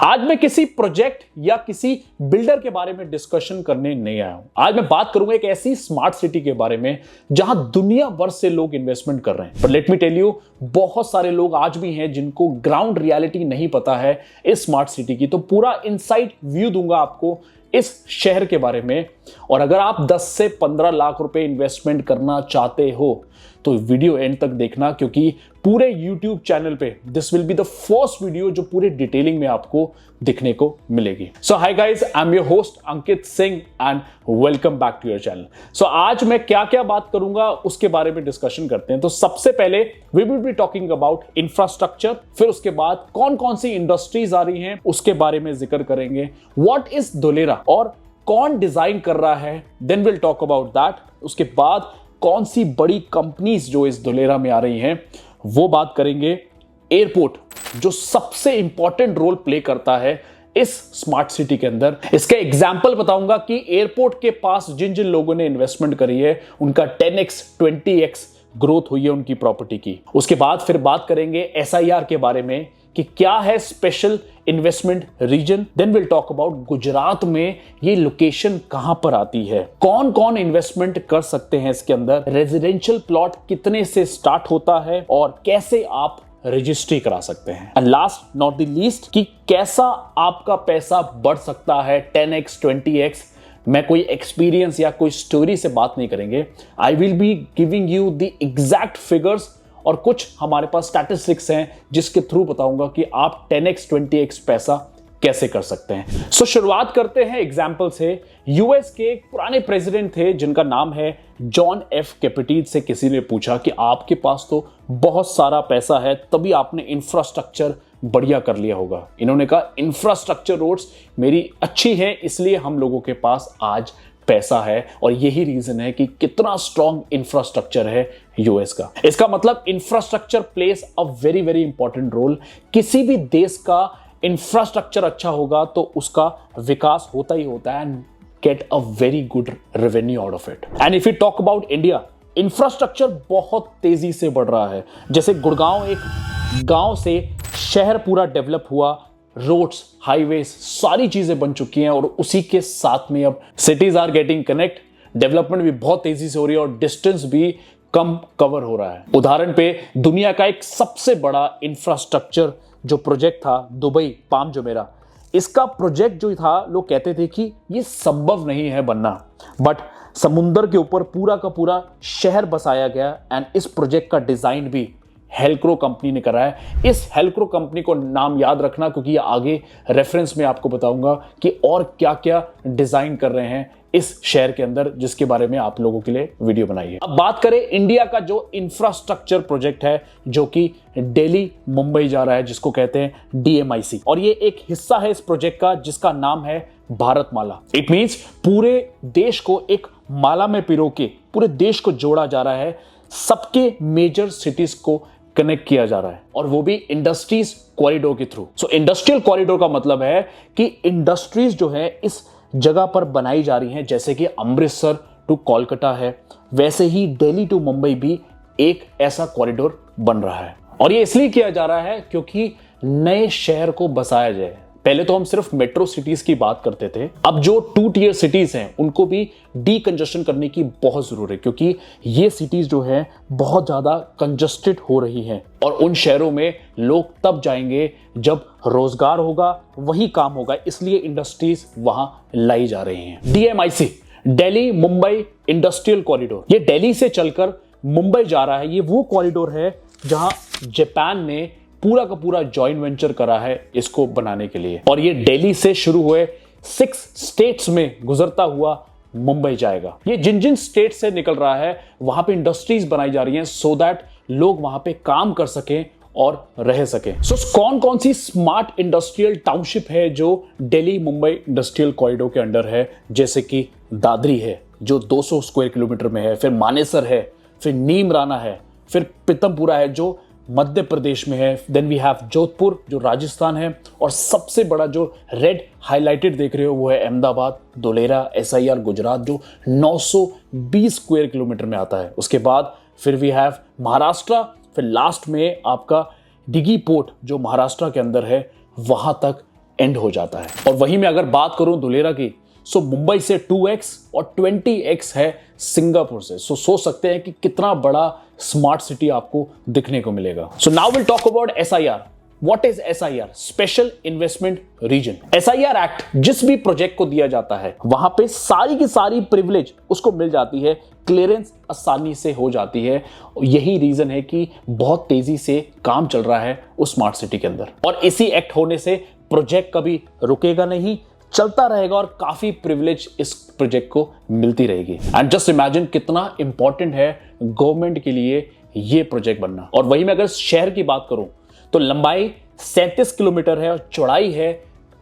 आज मैं किसी प्रोजेक्ट या किसी बिल्डर के बारे में डिस्कशन करने नहीं आया हूं। आज मैं बात करूंगा एक ऐसी स्मार्ट सिटी के बारे में जहां दुनिया भर से लोग इन्वेस्टमेंट कर रहे हैं। पर लेट मी टेल यू, बहुत सारे लोग आज भी हैं जिनको ग्राउंड रियलिटी नहीं पता है इस स्मार्ट सिटी की। तो पूरा इनसाइड व्यू दूंगा आपको इस शहर के बारे में। और अगर आप 10 से 15 लाख रुपए इन्वेस्टमेंट करना चाहते हो तो वीडियो एंड तक देखना, क्योंकि पूरे YouTube चैनल पे this will be the first video जो पूरे डिटेलिंग में आपको दिखने को मिलेगी। So hi guys, I am your host Ankit Singh and welcome back to your channel. So आज मैं क्या क्या बात करूंगा उसके बारे में डिस्कशन करते हैं। तो सबसे पहले we will be talking about infrastructure, फिर उसके बाद कौन कौन सी इंडस्ट्रीज आ रही हैं उसके बारे में जिक्र करेंगे। व्हाट इज धोलेरा और कौन डिजाइन कर रहा है, then will talk about that. उसके बाद कौन सी बड़ी कंपनीज जो इस धोलेरा में आ रही हैं वो बात करेंगे। एयरपोर्ट जो सबसे इंपॉर्टेंट रोल प्ले करता है इस स्मार्ट सिटी के अंदर, इसके एग्जाम्पल बताऊंगा कि एयरपोर्ट के पास जिन जिन लोगों ने इन्वेस्टमेंट करी है उनका 10x 20x ग्रोथ हुई है उनकी प्रॉपर्टी की। उसके बाद फिर बात करेंगे SIR के बारे में कि क्या है special investment region. Then will talk about Gujarat में ये लोकेशन कहां पर आती है, कौन कौन इन्वेस्टमेंट कर सकते हैं इसके अंदर, रेजिडेंशियल प्लॉट कितने से स्टार्ट होता है और कैसे आप रजिस्ट्री करा सकते हैं। And last not the least कि कैसा आपका पैसा बढ़ सकता है 10x 20x। मैं कोई एक्सपीरियंस या कोई स्टोरी से बात नहीं करेंगे। I will be giving you the exact figures और कुछ हमारे पास स्टैटिस्टिक्स हैं जिसके थ्रू बताऊंगा कि आप 10x 20x पैसा कैसे कर सकते हैं। सो शुरुआत करते हैं एग्जाम्पल से। यूएस के एक पुराने प्रेसिडेंट थे जिनका नाम है जॉन एफ कैपिटी से किसी ने पूछा कि आपके पास तो बहुत सारा पैसा है, तभी आपने इंफ्रास्ट्रक्चर बढ़िया कर लिया होगा। इन्होंने कहा इंफ्रास्ट्रक्चर रोड्स मेरी अच्छी है इसलिए हम लोगों के पास आज पैसा है, और यही रीजन है कि कितना स्ट्रॉन्ग इंफ्रास्ट्रक्चर है यूएस का। इसका मतलब infrastructure plays a very very important role. किसी भी देश का इंफ्रास्ट्रक्चर अच्छा होगा तो उसका विकास होता ही होता है and get a very good revenue out of it. And if you talk about India, infrastructure बहुत तेजी से बढ़ रहा है। जैसे गुड़गांव एक गांव से शहर पूरा डेवलप हुआ, रोड्स हाईवेज सारी चीजें बन चुकी हैं, और उसी के साथ में अब cities are getting connect, development भी बहुत तेजी से हो रही है और डिस्टेंस भी कम कवर हो रहा है। उदाहरण पे दुनिया का एक सबसे बड़ा इंफ्रास्ट्रक्चर जो प्रोजेक्ट था दुबई पाम जुमेरा, इसका प्रोजेक्ट जो था लोग कहते थे कि ये संभव नहीं है बनना, बट समुंदर के ऊपर पूरा का पूरा शहर बसाया गया एंड इस प्रोजेक्ट का डिजाइन भी हेल्क्रो कंपनी ने करा है। इस हेल्क्रो कंपनी को नाम याद रखना क्योंकि आगे रेफरेंस में आपको बताऊंगा कि और क्या क्या डिजाइन कर रहे हैं इस शहर के अंदर, जिसके बारे में आप लोगों के लिए वीडियो बनाई है। अब बात करें इंडिया का जो इंफ्रास्ट्रक्चर प्रोजेक्ट है जो कि दिल्ली मुंबई जा रहा है, जिसको कहते हैं DMIC, और ये एक हिस्सा है इस प्रोजेक्ट का जिसका नाम है भारतमाला। इट मींस पूरे देश को एक माला में पिरो के पूरे देश को जोड़ा जा रहा है, सबके मेजर सिटीज को कनेक्ट किया जा रहा है, और वो भी इंडस्ट्रीज कॉरिडोर के थ्रू। सो इंडस्ट्रियल कॉरिडोर का मतलब है कि इंडस्ट्रीज जो है इस जगह पर बनाई जा रही हैं, जैसे कि अमृतसर टू कोलकाता है, वैसे ही दिल्ली टू मुंबई भी एक ऐसा कॉरिडोर बन रहा है। और ये इसलिए किया जा रहा है क्योंकि नए शहर को बसाया जाए। पहले तो हम सिर्फ मेट्रो सिटीज की बात करते थे, अब जो 2 टियर सिटीज हैं उनको भी डीकंजस्शन करने की बहुत जरूरत है, क्योंकि ये सिटीज जो है बहुत ज्यादा कंजस्टेड हो रही हैं, और उन शहरों में लोग तब जाएंगे जब रोजगार होगा, वही काम होगा, इसलिए इंडस्ट्रीज वहां लाई जा रही हैं। DMIC Delhi Mumbai industrial corridor, ये दिल्ली से चलकर मुंबई जा रहा है। ये वो कॉरिडोर है जहां जापान ने पूरा का पूरा जॉइंट वेंचर करा है इसको बनाने के लिए, और ये दिल्ली से शुरू हुए 6 स्टेट्स में गुजरता हुआ मुंबई जाएगा। ये जिन जिन स्टेट से निकल रहा है वहां पे इंडस्ट्रीज बनाई जा रही हैं सो दैट लोग वहां पे काम कर सकें और रह सकें। सो कौन कौन सी स्मार्ट इंडस्ट्रियल टाउनशिप है जो दिल्ली मुंबई इंडस्ट्रियल कॉरिडोर के अंडर है, जैसे कि दादरी है जो 200 स्क्वायर किलोमीटर में है, फिर मानेसर है, फिर नीमराना है, फिर पीतमपुरा है जो मध्य प्रदेश में है, देन वी हैव जोधपुर जो राजस्थान है, और सबसे बड़ा जो रेड हाईलाइटेड देख रहे हो वो है अहमदाबाद, धोलेरा, SIR गुजरात जो 920 स्क्वायर किलोमीटर में आता है। उसके बाद फिर वी हैव महाराष्ट्र, फिर लास्ट में आपका डिगी पोर्ट जो महाराष्ट्र के अंदर है, वहां तक एंड हो जाता है। और वहीं में अगर बात करूं धुलेरा की, सो मुंबई से 2x और 20x है सिंगापुर से। सो सोच सकते हैं कि कितना बड़ा स्मार्ट सिटी आपको दिखने को मिलेगा। So now will talk about SIR। What is SIR? Special investment reason. SIR act जिस भी प्रोजेक्ट को दिया जाता है वहां पे सारी की सारी प्रिविलेज उसको मिल जाती है, क्लियरेंस आसानी से हो जाती है। यही रीजन है कि बहुत तेजी से काम चल रहा है उस स्मार्ट सिटी के अंदर, और इसी एक्ट होने से प्रोजेक्ट कभी रुकेगा नहीं, चलता रहेगा और काफी प्रिविलेज इस प्रोजेक्ट को मिलती रहेगी। एंड जस्ट इमेजिन कितना इंपॉर्टेंट है गवर्नमेंट के लिए ये प्रोजेक्ट बनना। और वहीं में अगर शहर की बात करूं तो लंबाई 37 किलोमीटर है और चौड़ाई है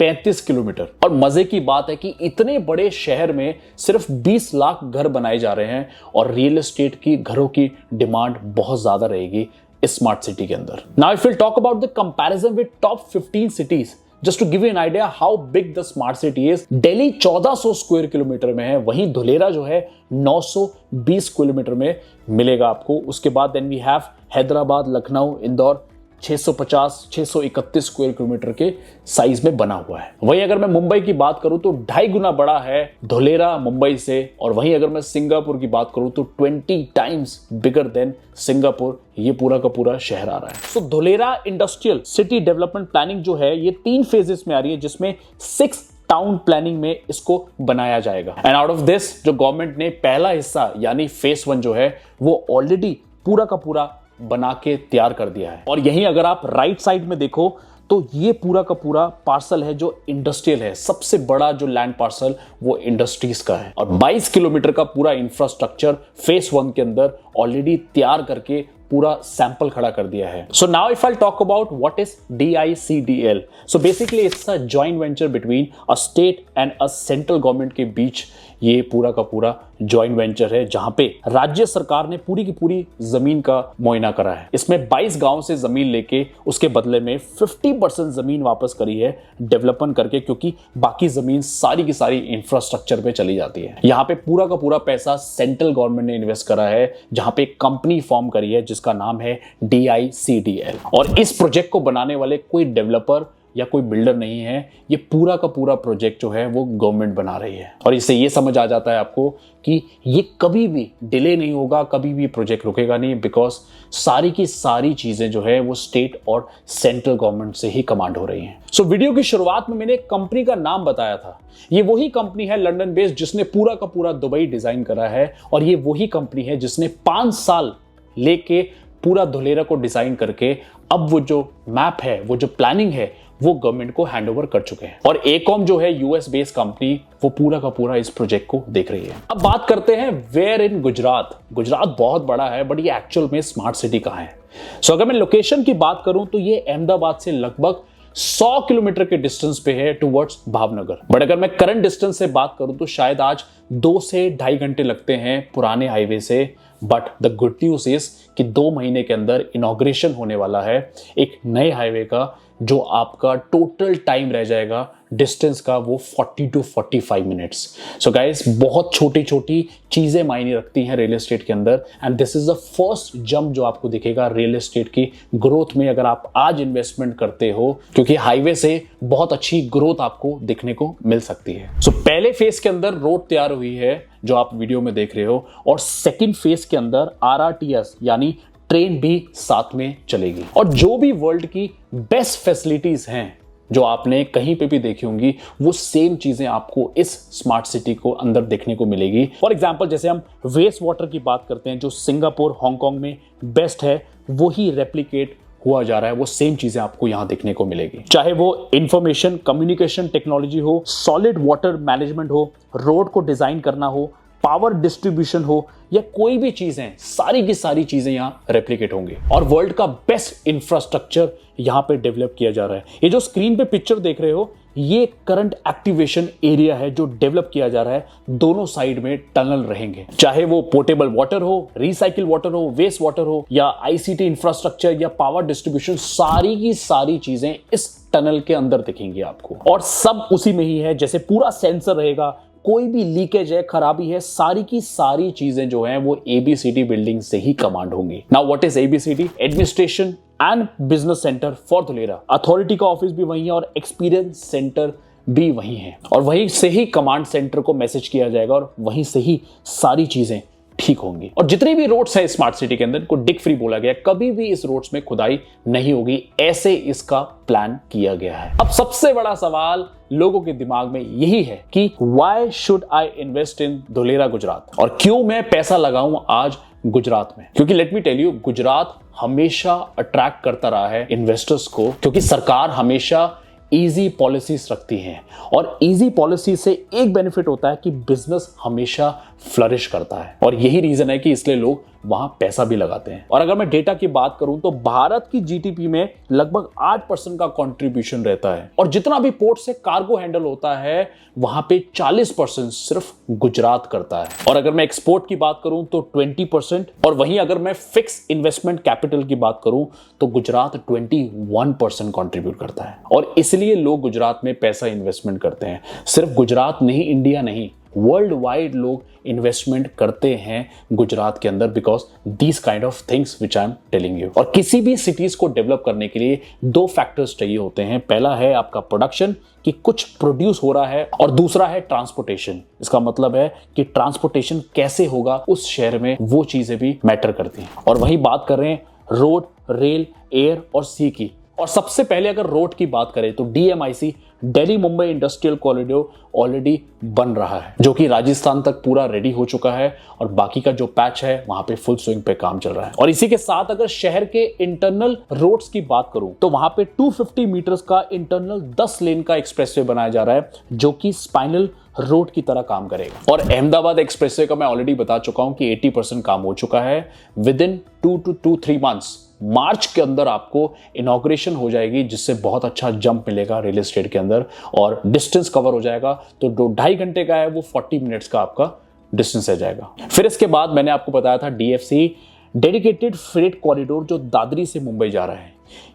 35 किलोमीटर। और मजे की बात है कि इतने बड़े शहर में सिर्फ 20 लाख घर बनाए जा रहे हैं और रियल एस्टेट की घरों की डिमांड बहुत ज्यादा रहेगी इस स्मार्ट सिटी के अंदर। Now if will talk about the comparison with top 15 cities, just to give you an idea how big the smart city is. Delhi 1400 square kilometre में है, वहीं धुलेरा जो है 920 किलोमीटर में मिलेगा आपको। उसके बाद then we have Hyderabad, Lucknow, Indore 650-631 square kilometre के साइज में बना हुआ है। वहीं अगर मैं मुंबई की बात करूं तो 2.5 गुना बड़ा है धुलेरा मुंबई से। और वहीं अगर मैं सिंगापुर की बात करूं तो 20 टाइम्स बिगर देन सिंगापुर ये पूरा का पूरा शहर आ रहा है। So Dholera industrial city development planning जो है ये 3 फेजेस में आ रही है, जिसमें 6 टाउन प्लानिंग में इसको बनाया जाएगा। एंड आउट ऑफ दिस जो गवर्नमेंट ने पहला हिस्सा यानी फेज 1 जो है वो ऑलरेडी पूरा का पूरा बना के तैयार कर दिया है। और यहीं अगर आप राइट साइड में देखो तो ये पूरा का पूरा पार्सल है जो इंडस्ट्रियल है। सबसे बड़ा जो लैंड पार्सल वो इंडस्ट्रीज का है और 22 किलोमीटर का पूरा इंफ्रास्ट्रक्चर फेज 1 के अंदर ऑलरेडी तैयार करके पूरा सैंपल खड़ा कर दिया है। So now if I talk about what is DICDL, so basically it's a joint venture between a state and a central government के बीच ये पूरा का पूरा जॉइंट वेंचर है, जहां पे राज्य सरकार ने पूरी की पूरी जमीन का मुआयना करा है। इसमें 22 गांव से जमीन लेके उसके बदले में 50% जमीन वापस करी है डेवलपमेंट करके, क्योंकि बाकी जमीन सारी की सारी इंफ्रास्ट्रक्चर पे चली जाती है। यहाँ पे पूरा का पूरा पैसा सेंट्रल गवर्नमेंट ने इन्वेस्ट करा है, जहां पे कंपनी फॉर्म करी है जिसका नाम है DICDL। और इस प्रोजेक्ट को बनाने वाले कोई डेवलपर या कोई बिल्डर नहीं है, ये पूरा का पूरा प्रोजेक्ट जो है वो गवर्नमेंट बना रही है। और इससे ये समझ आ जाता है आपको कि ये कभी भी डिले नहीं होगा, कभी भी प्रोजेक्ट रुकेगा नहीं, बिकॉज सारी की सारी चीजें जो है वो स्टेट और सेंट्रल गवर्नमेंट से ही कमांड हो रही हैं। सो वीडियो की शुरुआत में मैंने एक कंपनी का नाम बताया था। ये वही कंपनी है लंदन बेस्ड जिसने पूरा का पूरा दुबई डिजाइन करा है, और ये वही कंपनी है जिसने 5 साल लेके पूरा धुलेरा को डिजाइन करके अब वो जो मैप है, वो जो प्लानिंग है, वो गवर्नमेंट को हैंडओवर कर चुके हैं। और एकॉम जो है US बेस्ड कंपनी, वो पूरा का पूरा इस प्रोजेक्ट को देख रही है। अब बात करते हैं वेयर इन गुजरात। गुजरात बहुत बड़ा है, बट ये एक्चुअल में स्मार्ट सिटी कहाँ है। सो अगर मैं लोकेशन की बात करूं तो ये अहमदाबाद से लगभग 100 किलोमीटर के डिस्टेंस पे है टुवर्ड्स भावनगर। बट अगर मैं करंट डिस्टेंस से बात करूं तो शायद आज 2 से 2.5 घंटे लगते हैं पुराने हाईवे से। But the good news is कि 2 महीने के अंदर इनॉग्रेशन होने वाला है एक नए हाईवे का, जो आपका टोटल टाइम रह जाएगा डिस्टेंस का वो 40 to 45 मिनट्स। सो गाइस, बहुत छोटी छोटी चीजें मायने रखती हैं रियल एस्टेट के अंदर, and this is the first jump जो आपको दिखेगा रियल एस्टेट की ग्रोथ में अगर आप आज इन्वेस्टमेंट करते हो, क्योंकि हाईवे से बहुत अच्छी ग्रोथ आपको दिखने को मिल सकती है। सो पहले फेज के अंदर रोड तैयार हुई है जो आप वीडियो में देख रहे हो, और सेकेंड फेज के अंदर RRTS यानी ट्रेन भी साथ में चलेगी। और जो भी वर्ल्ड की बेस्ट फैसिलिटीज हैं जो आपने कहीं पे भी देखी होंगी, वो सेम चीजें आपको इस स्मार्ट सिटी को अंदर देखने को मिलेगी। फॉर एग्जांपल, जैसे हम वेस्ट वाटर की बात करते हैं, जो सिंगापुर, हांगकांग में बेस्ट है, वही रेप्लिकेट हुआ जा रहा है। वो सेम चीजें आपको यहां देखने को मिलेगी, चाहे वो इंफॉर्मेशन कम्युनिकेशन टेक्नोलॉजी हो, सॉलिड वाटर मैनेजमेंट हो, रोड को डिजाइन करना हो, पावर डिस्ट्रीब्यूशन हो, या कोई भी चीजें, सारी की सारी चीजें यहां रेप्लिकेट होंगी। और वर्ल्ड का बेस्ट इंफ्रास्ट्रक्चर यहां पे डेवलप किया जा रहा है। ये जो स्क्रीन पे पिक्चर देख रहे हो, ये करंट एक्टिवेशन एरिया है जो डेवलप किया जा रहा है। दोनों साइड में टनल रहेंगे, चाहे वो पोर्टेबल वाटर हो, रिसाइकिल वाटर हो, वेस्ट वाटर हो, या ICT इंफ्रास्ट्रक्चर या पावर डिस्ट्रीब्यूशन, सारी की सारी चीजें इस टनल के अंदर दिखेंगी आपको। और सब उसी में ही है, जैसे पूरा सेंसर रहेगा, कोई भी लीकेज है, खराबी है, सारी की सारी चीजें जो हैं वो ABCD बिल्डिंग से ही कमांड होंगी। Now what is ABCD? Administration and business centre for Dholera. Authority का ऑफिस भी वहीं है और एक्सपीरियंस सेंटर भी वहीं है, और वहीं से ही कमांड सेंटर को मैसेज किया जाएगा और वहीं से ही सारी चीजें ठीक होंगी। और जितनी भी रोड्स हैं स्मार्ट सिटी के अंदर को डिग फ्री बोला गया, कभी भी इस रोड्स में खुदाई नहीं होगी, ऐसे इसका प्लान किया गया है। अब सबसे बड़ा सवाल लोगों के दिमाग में यही है कि why should I invest in Dholera Gujarat, और क्यों मैं पैसा लगाऊं आज गुजरात में। क्योंकि let me tell you, Gujarat हमेशा अट्रैक्ट करता रहा है इन्वेस्टर्स को, क्योंकि सरकार हमेशा इजी पॉलिसीज रखती हैं, और इजी पॉलिसी से एक बेनिफिट होता है कि बिजनेस हमेशा फ्लरिश करता है, और यही रीजन है कि इसलिए लोग वहां पैसा भी लगाते हैं। और अगर मैं डेटा की बात करूं तो भारत की जीडीपी में लगभग 8% का कंट्रीब्यूशन रहता है, और जितना भी पोर्ट से कार्गो हैंडल होता है वहां पे 40% सिर्फ गुजरात करता है। और अगर मैं एक्सपोर्ट की बात करूं तो 20%, और वहीं अगर मैं फिक्स इन्वेस्टमेंट कैपिटल की बात करूं तो गुजरात 21% कंट्रीब्यूट करता है। और इसलिए लोग गुजरात में पैसा इन्वेस्टमेंट करते हैं। सिर्फ गुजरात नहीं, इंडिया नहीं, वर्ल्ड वाइड लोग इन्वेस्टमेंट करते हैं गुजरात के अंदर, because these kind of things which I am telling you. और किसी भी सिटीज को डेवलप करने के लिए दो फैक्टर्स चाहिए होते हैं। पहला है आपका प्रोडक्शन, कि कुछ प्रोड्यूस हो रहा है, और दूसरा है ट्रांसपोर्टेशन। इसका मतलब है कि ट्रांसपोर्टेशन कैसे होगा उस शहर में, वो चीजें भी मैटर करती हैं। और वही बात कर रहे हैं रोड, रेल, एयर और सी की। और सबसे पहले अगर रोड की बात करें तो DMIC, Delhi Mumbai industrial corridor already बन रहा है, जो कि राजस्थान तक पूरा रेडी हो चुका है, और बाकी का जो पैच है वहां पे फुल स्विंग पे काम चल रहा है। और इसी के साथ अगर शहर के इंटरनल रोड्स की बात करूं तो वहां पे 250 मीटर्स का इंटरनल 10 लेन का एक्सप्रेसवे बनाया जा रहा है, जो कि स्पाइनल रोड की तरह काम करेगा। और अहमदाबाद एक्सप्रेसवे का मैं ऑलरेडी बता चुका हूं कि 80% काम हो चुका है। विद इन 2 to 3 months मार्च के अंदर आपको इनॉग्रेशन हो जाएगी, जिससे बहुत अच्छा जंप मिलेगा रियल एस्टेट के अंदर, और डिस्टेंस कवर हो जाएगा। तो 2.5 घंटे का है वो 40 मिनट्स का आपका डिस्टेंस रह जाएगा। फिर इसके बाद मैंने आपको बताया था डीएफसी, डेडिकेटेड फ्रेट कॉरिडोर, जो दादरी से मुंबई जा रहा है।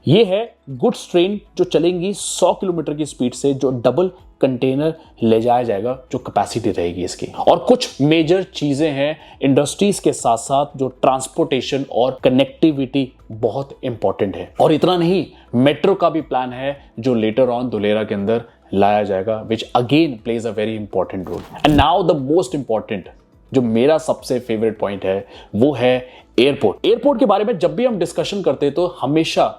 ये है गुड्स ट्रेन जो चलेंगी 100 किलोमीटर की स्पीड से, जो डबल कंटेनर ले जाया जाएगा, जो कैपेसिटी रहेगी इसकी। और कुछ मेजर चीजें हैं इंडस्ट्रीज के साथ साथ, जो ट्रांसपोर्टेशन और कनेक्टिविटी बहुत इंपॉर्टेंट है। और इतना नहीं, मेट्रो का भी प्लान है जो लेटर ऑन धुलेरा के अंदर लाया जाएगा, which again plays a very important role. And now the most important, जो मेरा सबसे फेवरेट पॉइंट है, वो है एयरपोर्ट। एयरपोर्ट के बारे में जब भी हम डिस्कशन करते तो हमेशा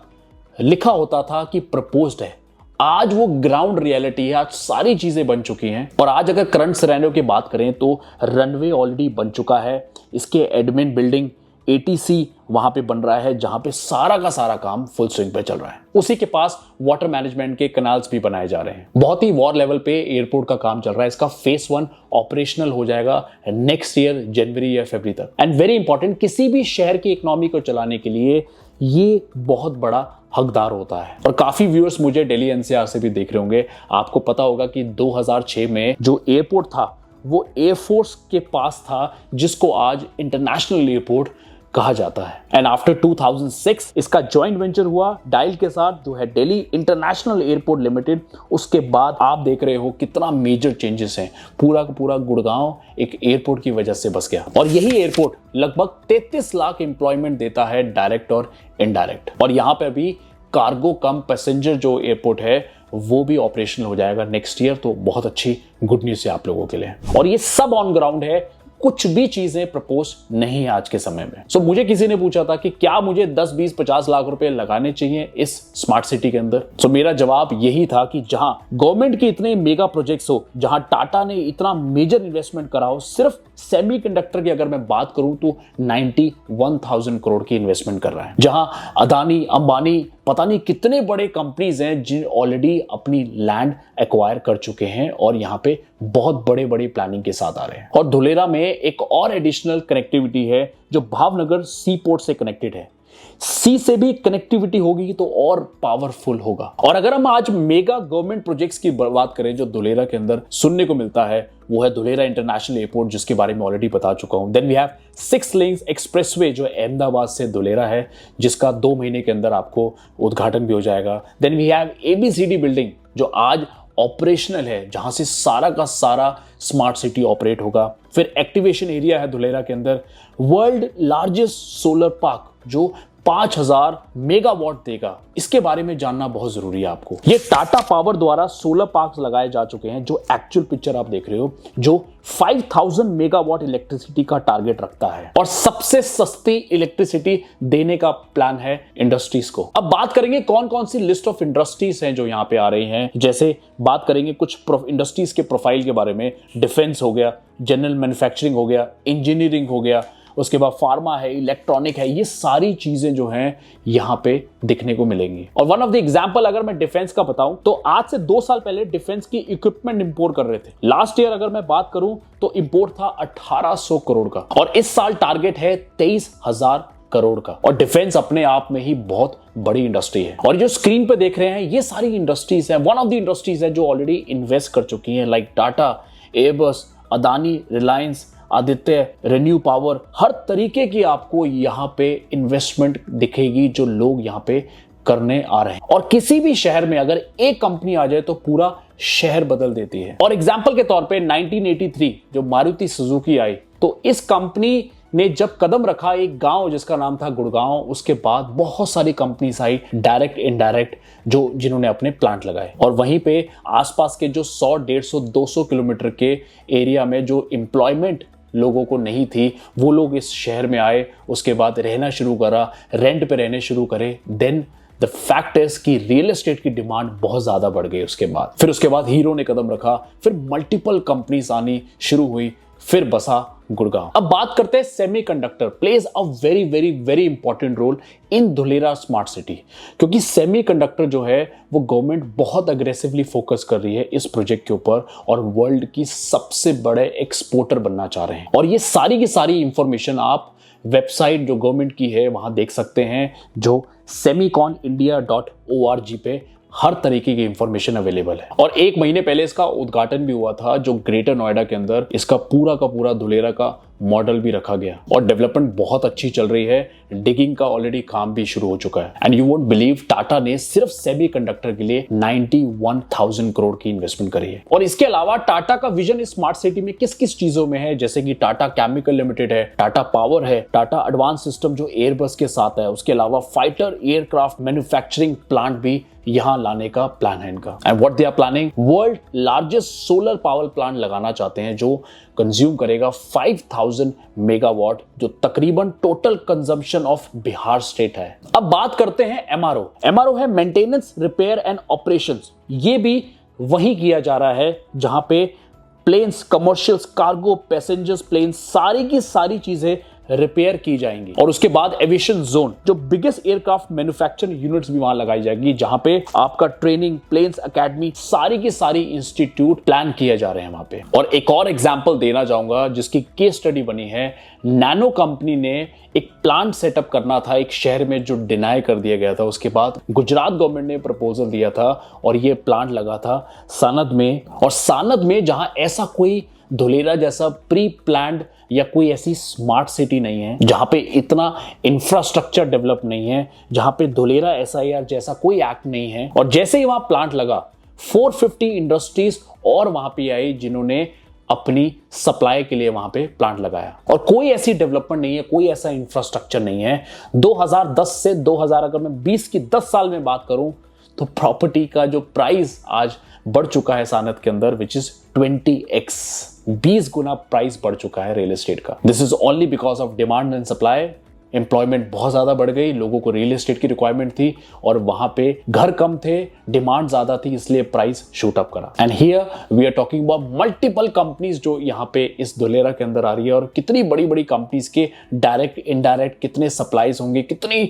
लिखा होता था कि प्रपोज्ड है। आज वो ग्राउंड रियलिटी है, आज सारी चीजें बन चुकी हैं। और आज अगर करंट सिनेरियो की बात करें तो रनवे ऑलरेडी बन चुका है, इसके एडमिन बिल्डिंग एटीसी वहां पे बन रहा है, जहां पे सारा का सारा काम फुल स्विंग पे चल रहा है। उसी के पास वाटर मैनेजमेंट के कैनाल्स भी बनाए जा रहे हैं। बहुत ही वॉर लेवल पे एयरपोर्ट का काम चल रहा है। इसका फेज 1 ऑपरेशनल हो जाएगा नेक्स्ट ईयर जनवरी या फरवरी तक। एंड वेरी इंपॉर्टेंट, किसी भी शहर की इकोनॉमी को चलाने के लिए ये बहुत बड़ा हकदार होता है। और काफी व्यूअर्स मुझे दिल्ली एनसीआर से भी देख रहे होंगे, आपको पता होगा कि 2006 में जो एयरपोर्ट था वो एयरफोर्स के पास था, जिसको आज इंटरनेशनल एयरपोर्ट कहा जाता है। एंड आफ्टर 2006 इसका जॉइंट वेंचर हुआ डायल के साथ, जो है दिल्ली इंटरनेशनल एयरपोर्ट लिमिटेड। उसके बाद आप देख रहे हो कितना मेजर चेंजेस हैं। पूरा का पूरा गुड़गांव एक एयरपोर्ट की वजह से बस गया। और यही एयरपोर्ट लगभग 33 लाख एम्प्लॉयमेंट देता है, डायरेक्ट और इनडायरेक्ट। और यहाँ पे अभी कार्गो कम पैसेंजर जो एयरपोर्ट है वो भी ऑपरेशनल हो जाएगा नेक्स्ट ईयर। तो बहुत अच्छी गुड न्यूज है आप लोगों के लिए। और ये सब ऑन ग्राउंड है, कुछ भी चीजें प्रपोज नहीं है आज के समय में। सो मुझे किसी ने पूछा था कि क्या मुझे 10, 20, 50 लाख रुपए लगाने चाहिए इस स्मार्ट सिटी के अंदर। सो मेरा जवाब यही था कि जहां गवर्नमेंट के इतने मेगा प्रोजेक्ट्स हो, जहां टाटा ने इतना मेजर इन्वेस्टमेंट करा हो, सिर्फ सेमीकंडक्टर की अगर मैं बात करूं तो 91,000 करोड़ की इन्वेस्टमेंट कर रहा है। जहां अदानी, अंबानी, पता नहीं कितने बड़े कंपनीज हैं जिन ऑलरेडी अपनी लैंड एक्वायर कर चुके हैं और यहां पे बहुत बड़े बड़े प्लानिंग के साथ आ रहे हैं। और धुलेरा में एक और एडिशनल कनेक्टिविटी है जो भावनगर सी पोर्ट से कनेक्टेड है। सी से भी कनेक्टिविटी होगी तो और पावरफुल होगा। और अगर हम आज मेगा गवर्नमेंट प्रोजेक्ट्स की बात करें जो धुलेरा के अंदर सुनने को मिलता है, वो है धुलेरा इंटरनेशनल एयरपोर्ट, जिसके बारे में ऑलरेडी बता चुका हूं। Then we have 6 lanes expressway जो अहमदाबाद से धुलेरा है, जिसका 2 महीने के अंदर आपको उद्घाटन भी हो जाएगा। Then we have ABCD building जो आज ऑपरेशनल है, जहां से सारा का सारा स्मार्ट सिटी ऑपरेट होगा। फिर एक्टिवेशन एरिया है धुलेरा के अंदर, वर्ल्ड लार्जेस्ट सोलर पार्क जो 5000 मेगावाट देगा, इसके बारे में जानना बहुत जरूरी है आपको। ये टाटा पावर द्वारा सोलर पार्क्स लगाए जा चुके हैं, जो एक्चुअल पिक्चर आप देख रहे हो, जो 5000 मेगावाट इलेक्ट्रिसिटी का टारगेट रखता है और सबसे सस्ती इलेक्ट्रिसिटी देने का प्लान है इंडस्ट्रीज को। अब बात करेंगे कौन कौन सी लिस्ट ऑफ इंडस्ट्रीज हैं जो यहां पे आ रही हैं। जैसे बात करेंगे कुछ इंडस्ट्रीज के प्रोफाइल के बारे में। डिफेंस हो गया, जनरल मैन्युफैक्चरिंग हो गया, इंजीनियरिंग हो गया, उसके बाद फार्मा है, इलेक्ट्रॉनिक है, ये सारी चीजें जो हैं यहां पे दिखने को मिलेंगी। और वन ऑफ द एग्जांपल अगर मैं डिफेंस का बताऊं तो आज से 2 साल पहले डिफेंस की इक्विपमेंट इंपोर्ट कर रहे थे। लास्ट ईयर अगर मैं बात करूं तो इंपोर्ट था 1800 करोड़ का और इस साल टारगेट है 23,000 करोड़ का। और डिफेंस अपने आप में ही बहुत बड़ी इंडस्ट्री है। और जो स्क्रीन पे देख रहे हैं ये सारी इंडस्ट्रीज हैं, वन ऑफ द इंडस्ट्रीज है जो ऑलरेडी इन्वेस्ट कर चुकी हैं, लाइक टाटा, एयरबस, अदानी, रिलायंस, आदित्य, रेन्यू पावर। हर तरीके की आपको यहां पे इन्वेस्टमेंट दिखेगी जो लोग यहां पे करने आ रहे हैं। और किसी भी शहर में अगर एक कंपनी आ जाए तो पूरा शहर बदल देती है। और एग्जांपल के तौर पे 1983 जो मारुति सुजुकी आई, तो इस कंपनी ने जब कदम रखा एक गांव जिसका नाम था गुड़गांव, उसके बाद बहुत सारी कंपनीज आई, डायरेक्ट इनडायरेक्ट, जो जिन्होंने अपने प्लांट लगाए। और वहीं पे आसपास के जो 100, 150, 200 किलोमीटर के एरिया में जो एम्प्लॉयमेंट लोगों को नहीं थी, वो लोग इस शहर में आए, उसके बाद रहना शुरू करा, रेंट पे रहने शुरू करे। देन द फैक्ट इज कि रियल एस्टेट की डिमांड बहुत ज्यादा बढ़ गई उसके बाद हीरो ने कदम रखा, फिर मल्टीपल कंपनीज आनी शुरू हुई, फिर बसा गुड़गांव। अब बात करते हैं semiconductor plays a very very very important role in Dholera smart city, क्योंकि सेमीकंडक्टर जो है वो गवर्नमेंट बहुत अग्रेसिवली फोकस कर रही है इस प्रोजेक्ट के ऊपर और वर्ल्ड की सबसे बड़े एक्सपोर्टर बनना चाह रहे हैं। और ये सारी की सारी इंफॉर्मेशन आप वेबसाइट जो गवर्नमेंट की है वहां देख सकते हैं, जो semiconindia.org पे हर तरीके की इंफॉर्मेशन अवेलेबल है। और 1 महीने पहले इसका उद्घाटन भी हुआ था, जो ग्रेटर नोएडा के अंदर इसका पूरा का पूरा धुलेरा का मॉडल भी रखा गया और डेवलपमेंट बहुत अच्छी चल रही है। डिगिंग का ऑलरेडी काम भी शुरू हो चुका है। And you won't believe, Tata ने सिर्फ सेमीकंडक्टर के लिए 91,000 करोड़ की इन्वेस्टमेंट करी है। और इसके अलावा टाटा का विजन इस स्मार्ट सिटी में किस किस चीजों में है, जैसे कि टाटा केमिकल लिमिटेड है, टाटा पावर है, टाटा एडवांस सिस्टम जो एयरबस के साथ है, उसके अलावा फाइटर एयरक्राफ्ट मैन्युफैक्चरिंग प्लांट भी यहां लाने का प्लान है इनका। And what they are planning, world largest solar power plant लगाना चाहते हैं जो कंज्यूम करेगा 5000 मेगावाट, जो तकरीबन total consumption of Bihar state है। अब बात करते हैं एमआरओ। एमआरओ है मेंटेनेंस, रिपेयर एंड ऑपरेशंस। ये भी वही किया जा रहा है जहां पे planes, commercials, cargo, passengers plane, सारी की सारी चीजें रिपेयर की जाएंगी। और उसके बाद एविएशन जोन, जो बिगेस्ट एयरक्राफ्ट मैन्युफैक्चरिंग यूनिट्स भी वहां लगाई जाएगी, जहां पे आपका ट्रेनिंग, प्लेन्स एकेडमी, सारी की सारी इंस्टीट्यूट प्लान किए जा रहे हैं वहां पे। और एक और एग्जांपल देना चाहूंगा जिसकी केस स्टडी बनी है। नैनो कंपनी ने एक प्लांट सेटअप करना था एक शहर में जो डिनाई कर दिया गया था। उसके बाद गुजरात गवर्नमेंट ने प्रपोजल दिया था और ये प्लांट लगा था सानद में। और सानद में जहां ऐसा कोई धुलेरा जैसा प्री प्लान्ड या कोई ऐसी स्मार्ट सिटी नहीं है, जहां पे इतना इंफ्रास्ट्रक्चर डेवलप नहीं है, जहां पे धुलेरा एसआईआर जैसा कोई एक्ट नहीं है। और जैसे ही वहां प्लांट लगा, 450 इंडस्ट्रीज और वहां पे आई जिन्होंने अपनी सप्लाई के लिए वहां पे प्लांट लगाया। और कोई ऐसी डेवलपमेंट नहीं है, कोई ऐसा इंफ्रास्ट्रक्चर नहीं है। 2010 से 2000 अगर मैं 20 की 10 साल में बात करूं तो प्रॉपर्टी का जो प्राइस आज बढ़ चुका है सानद के अंदर, which is 20x, 20 Guna price बढ़ चुका है रियल एस्टेट का। This is only because of demand and supply. Employment बहुत ज्यादा बढ़ गई, लोगों को रियल एस्टेट की रिक्वायरमेंट थी और वहां पे घर कम थे, डिमांड ज्यादा थी, इसलिए प्राइस शूट अप करा। And here we are talking about multiple companies जो यहां पे इस धुलेरा के अंदर आ रही है। और कितनी बड़ी बड़ी कंपनीज के डायरेक्ट इनडायरेक्ट कितने सप्लाईज होंगे, कितनी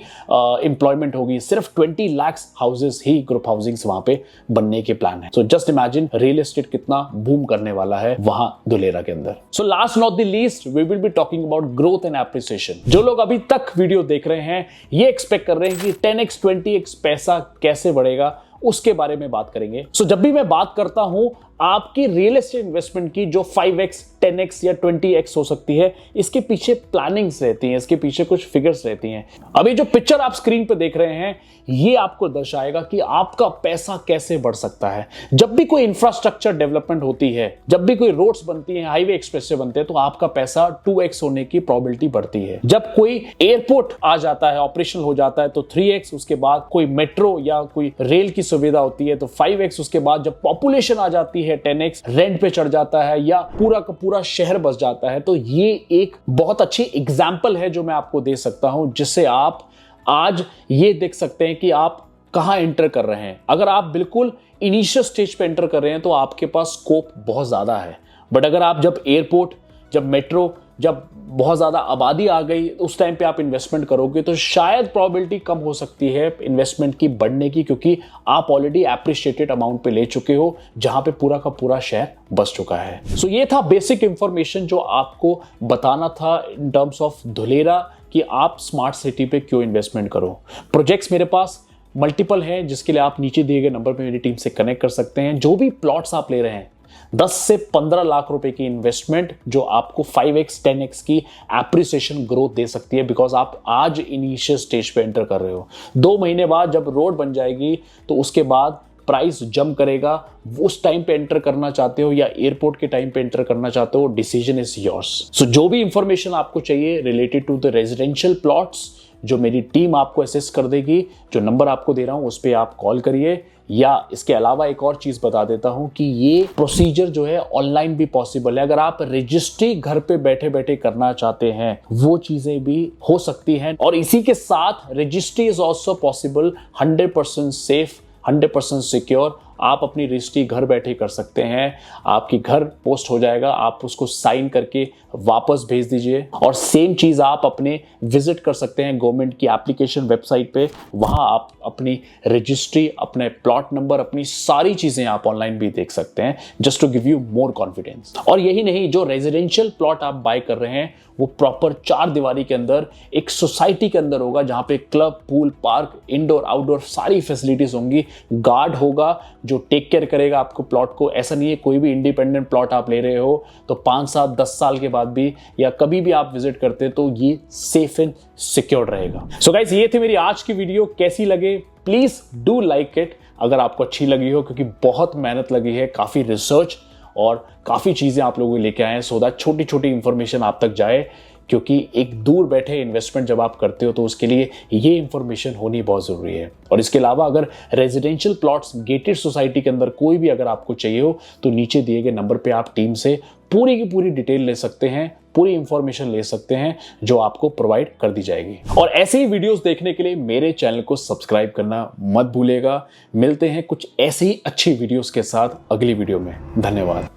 एम्प्लॉयमेंट होगी। सिर्फ 20 लाख हाउसेस ही ग्रुप हाउसिंग्स वहां पे बनने के प्लान है। So just imagine real estate कितना बूम करने वाला है वहां धुलेरा के अंदर। So last not the least, we will be talking about growth and appreciation. जो लोग अभी तक वीडियो देख रहे हैं ये एक्सपेक्ट कर रहे हैं कि 10x 20x पैसा कैसे बढ़ेगा, उसके बारे में बात करेंगे। सो जब भी मैं बात करता हूं आपकी रियल एस्टेट इन्वेस्टमेंट की जो 5x 10x या 20x हो सकती है, इसके पीछे प्लानिंग्स रहती हैं, इसके पीछे कुछ फिगर्स रहती हैं। अभी जो पिक्चर आप स्क्रीन पे देख रहे हैं ये आपको दर्शाएगा कि आपका पैसा कैसे बढ़ सकता है। जब भी कोई इंफ्रास्ट्रक्चर डेवलपमेंट होती है, जब भी कोई रोड्स बनती हैं, हाईवे एक्सप्रेसवे बनते हैं, तो आपका पैसा 2x होने की प्रोबेबिलिटी बढ़ती है। जब कोई एयरपोर्ट आ जाता है, ऑपरेशनल हो जाता है, तो 3x, उसके बाद कोई मेट्रो या कोई रेल की सुविधा होती है तो 5x, उसके बाद जब पॉपुलेशन आ जाती है 10x, रेंट पे चढ़ जाता है या पूरा का पूरा शहर बस जाता है। तो ये एक बहुत अच्छी एग्जाम्पल है जो मैं आपको दे सकता हूं, जिससे आप आज ये देख सकते हैं कि आप कहां एंटर कर रहे हैं। अगर आप बिल्कुल इनिशियल स्टेज पे एंटर कर रहे हैं तो आपके पास स्कोप बहुत ज्यादा है, बट अगर आप जब एयरपोर्ट, जब मेट्रो, जब बहुत ज्यादा आबादी आ गई उस टाइम पे आप इन्वेस्टमेंट करोगे तो शायद प्रोबेबिलिटी कम हो सकती है इन्वेस्टमेंट की बढ़ने की, क्योंकि आप ऑलरेडी एप्रिशिएटेड अमाउंट पे ले चुके हो जहां पे पूरा का पूरा शहर बस चुका है। सो ये था बेसिक इंफॉर्मेशन जो आपको बताना था इन टर्म्स ऑफ धुलेरा कि आप स्मार्ट सिटी पे क्यों इन्वेस्टमेंट करो। प्रोजेक्ट्स मेरे पास मल्टीपल हैं जिसके लिए आप नीचे दिए गए नंबर पे मेरी टीम से कनेक्ट कर सकते हैं। जो भी प्लॉट्स आप ले रहे हैं, 10 से 15 लाख रुपए की इन्वेस्टमेंट जो आपको 5x 10x की एप्रिसिएशन ग्रोथ दे सकती है, बिकॉज आप आज इनिशियल स्टेज पे एंटर कर रहे हो। 2 महीने बाद जब रोड बन जाएगी तो उसके बाद प्राइस जंप करेगा। उस टाइम पे एंटर करना चाहते हो या एयरपोर्ट के टाइम पे एंटर करना चाहते हो, डिसीजन इज योर्स। सो जो भी इंफॉर्मेशन आपको चाहिए related to the residential plots, जो मेरी टीम आपको असिस्ट कर देगी, जो नंबर आपको दे रहा हूं उस पर आप कॉल करिए। या इसके अलावा एक और चीज बता देता हूं कि ये प्रोसीजर जो है ऑनलाइन भी पॉसिबल है। अगर आप रजिस्ट्री घर पे बैठे बैठे करना चाहते हैं वो चीजें भी हो सकती हैं, और इसी के साथ registry is also possible, 100% safe, 100% secure. आप अपनी रजिस्ट्री घर बैठे कर सकते हैं, आपकी घर पोस्ट हो जाएगा, आप उसको साइन करके वापस भेज दीजिए। और सेम चीज आप अपने विजिट कर सकते हैं गवर्नमेंट की एप्लीकेशन वेबसाइट पे, वहां आप अपनी रजिस्ट्री, अपने प्लॉट नंबर, अपनी सारी चीजें आप ऑनलाइन भी देख सकते हैं, just to give you more confidence. और यही नहीं, जो रेजिडेंशियल प्लॉट आप बाय कर रहे हैं वो प्रॉपर 4 दीवारी के अंदर एक सोसाइटी के अंदर होगा, जहां पे club, pool, park, indoor outdoor सारी फैसिलिटीज होंगी, गार्ड होगा जो टेक केयर करेगा आपको प्लॉट को। ऐसा नहीं है कोई भी इंडिपेंडेंट प्लॉट आप ले रहे हो तो 5 साल 10 साल के बाद भी या कभी भी आप विजिट करते तो ये सेफ एंड सिक्योर रहेगा। सो गाइस, ये थी मेरी आज की वीडियो। कैसी लगे प्लीज डू लाइक इट अगर आपको अच्छी लगी हो, क्योंकि बहुत मेहनत लगी है, काफी रिसर्च और काफी चीजें आप लोगों को लेके आए हैं, सो दैट छोटी छोटी इंफॉर्मेशन आप तक जाए। क्योंकि एक दूर बैठे इन्वेस्टमेंट जब आप करते हो तो उसके लिए ये इंफॉर्मेशन होनी बहुत जरूरी है। और इसके अलावा अगर रेजिडेंशियल प्लॉट्स गेटेड सोसाइटी के अंदर कोई भी अगर आपको चाहिए हो तो नीचे दिए गए नंबर पे आप टीम से पूरी की पूरी डिटेल ले सकते हैं, पूरी इंफॉर्मेशन ले सकते हैं जो आपको प्रोवाइड कर दी जाएगी। और ऐसे ही वीडियोस देखने के लिए मेरे चैनल को सब्सक्राइब करना मत भूलिएगा। मिलते हैं कुछ ऐसे ही अच्छी वीडियोस के साथ अगली वीडियो में। धन्यवाद।